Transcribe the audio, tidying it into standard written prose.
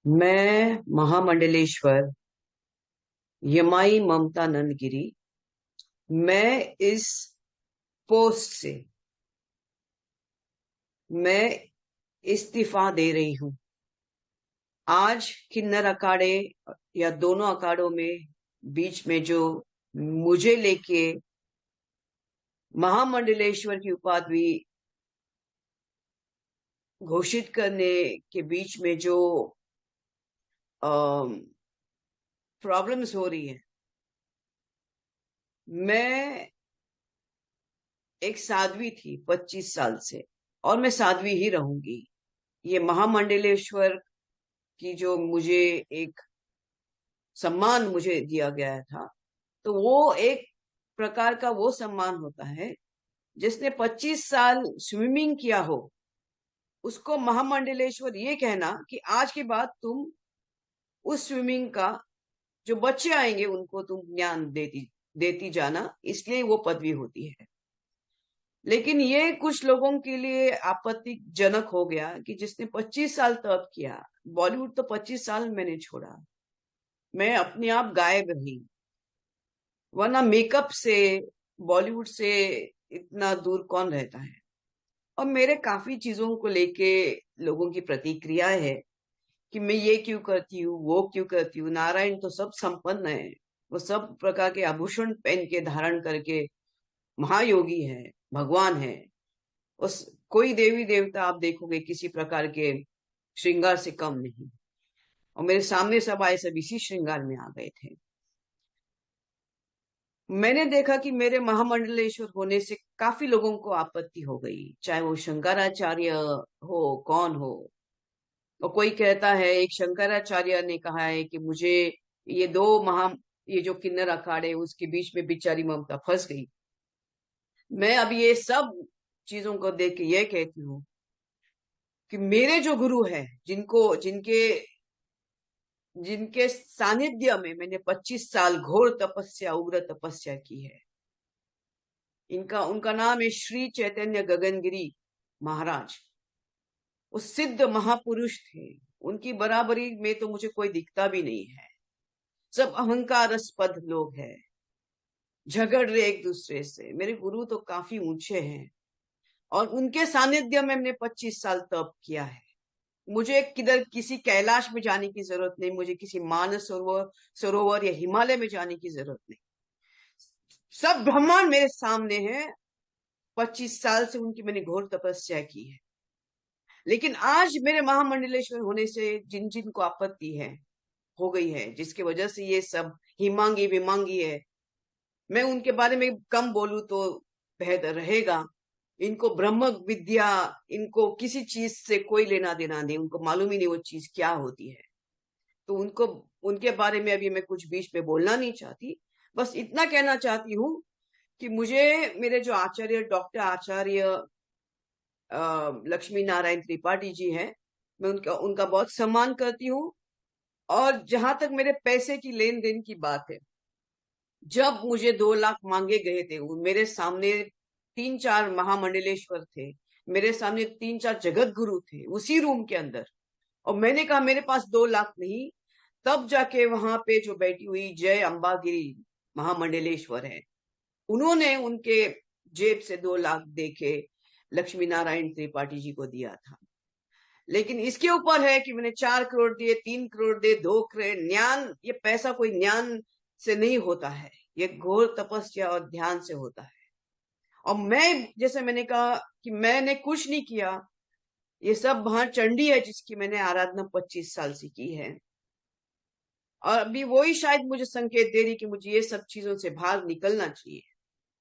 मैं महामंडलेश्वर यमाई ममता नंदगिरी। मैं इस पोस्ट से मैं इस्तीफा दे रही हूं। आज किन्नर अखाड़े या दोनों अखाड़ों में बीच में जो मुझे लेके महामंडलेश्वर की उपाधि घोषित करने के बीच में जो प्रॉब्लम्स हो रही है। मैं एक साध्वी थी 25 साल से, और मैं साध्वी ही रहूंगी। ये महामंडलेश्वर की जो मुझे एक सम्मान मुझे दिया गया था, तो वो एक प्रकार का वो सम्मान होता है जिसने 25 साल स्विमिंग किया हो, उसको महामंडलेश्वर ये कहना कि आज के बाद तुम उस स्विमिंग का जो बच्चे आएंगे उनको तुम ज्ञान देती देती जाना, इसलिए वो पदवी होती है। लेकिन ये कुछ लोगों के लिए आपत्तिजनक हो गया कि जिसने 25 साल तप किया। बॉलीवुड तो 25 साल मैंने छोड़ा, मैं अपने आप गायब रही, वरना मेकअप से बॉलीवुड से इतना दूर कौन रहता है। और मेरे काफी चीजों को लेके लोगों की प्रतिक्रिया है कि मैं ये क्यों करती हूँ, वो क्यों करती हूँ। नारायण तो सब संपन्न है, वो सब प्रकार के आभूषण पहन के धारण करके महायोगी है, भगवान है। उस कोई देवी देवता आप देखोगे किसी प्रकार के श्रृंगार से कम नहीं, और मेरे सामने सब आए सब इसी श्रृंगार में आ गए थे। मैंने देखा कि मेरे महामंडलेश्वर होने से काफी लोगों को आपत्ति हो गई, चाहे वो शंकराचार्य हो, कौन हो। और कोई कहता है, एक शंकराचार्य ने कहा है कि मुझे ये दो महा ये जो किन्नर अखाड़े उसके बीच में बेचारी ममता फंस गई। मैं अब ये सब चीजों को देख के ये कहती हूँ कि मेरे जो गुरु है, जिनको जिनके जिनके सानिध्य में मैंने 25 साल घोर तपस्या, उग्र तपस्या की है, इनका उनका नाम है श्री चैतन्य गगनगिरी महाराज। वो सिद्ध महापुरुष थे, उनकी बराबरी में तो मुझे कोई दिखता भी नहीं है। सब अहंकारस्पद लोग हैं, झगड़ रहे एक दूसरे से। मेरे गुरु तो काफी ऊंचे हैं, और उनके सानिध्य में मैंने 25 साल तप किया है। मुझे किधर किसी कैलाश में जाने की जरूरत नहीं, मुझे किसी मानस सरोवर या हिमालय में जाने की जरूरत नहीं। सब ब्रह्मांड मेरे सामने है। 25 साल से उनकी मैंने घोर तपस्या की है। लेकिन आज मेरे महामंडलेश्वर होने से जिन जिन को आपत्ति है हो गई है, जिसकी वजह से ये सब हिमांगी विमांगी है, मैं उनके बारे में कम बोलूं तो बेहतर रहेगा। इनको ब्रह्म विद्या, इनको किसी चीज से कोई लेना देना नहीं, उनको मालूम ही नहीं वो चीज क्या होती है। तो उनको उनके बारे में अभी मैं कुछ बीच में बोलना नहीं चाहती। बस इतना कहना चाहती हूँ कि मुझे मेरे जो आचार्य, डॉक्टर आचार्य लक्ष्मी नारायण त्रिपाठी जी हैं, मैं उनका उनका बहुत सम्मान करती हूँ। और जहां तक मेरे पैसे की लेन देन की बात है, जब मुझे 2 लाख मांगे गए थे, मेरे सामने 3-4 महामंडलेश्वर थे, मेरे सामने 3-4 जगत गुरु थे उसी रूम के अंदर, और मैंने कहा मेरे पास 2 लाख नहीं। तब जाके वहां पे जो बैठी हुई जय अंबागिरी महामंडलेश्वर है, उन्होंने उनके जेब से 2 लाख देके लक्ष्मी नारायण त्रिपाठी जी को दिया था। लेकिन इसके ऊपर है कि मैंने 4 करोड़ दिए, 3 करोड़ दिए, 2 करोड़। ज्ञान, ये पैसा कोई ज्ञान से नहीं होता है, ये घोर तपस्या और ध्यान से होता है। और मैं, जैसे मैंने कहा कि मैंने कुछ नहीं किया, ये सब वहां चंडी है जिसकी मैंने आराधना 25 साल से की है। और अभी वही शायद मुझे संकेत दे रही कि मुझे ये सब चीजों से बाहर निकलना चाहिए।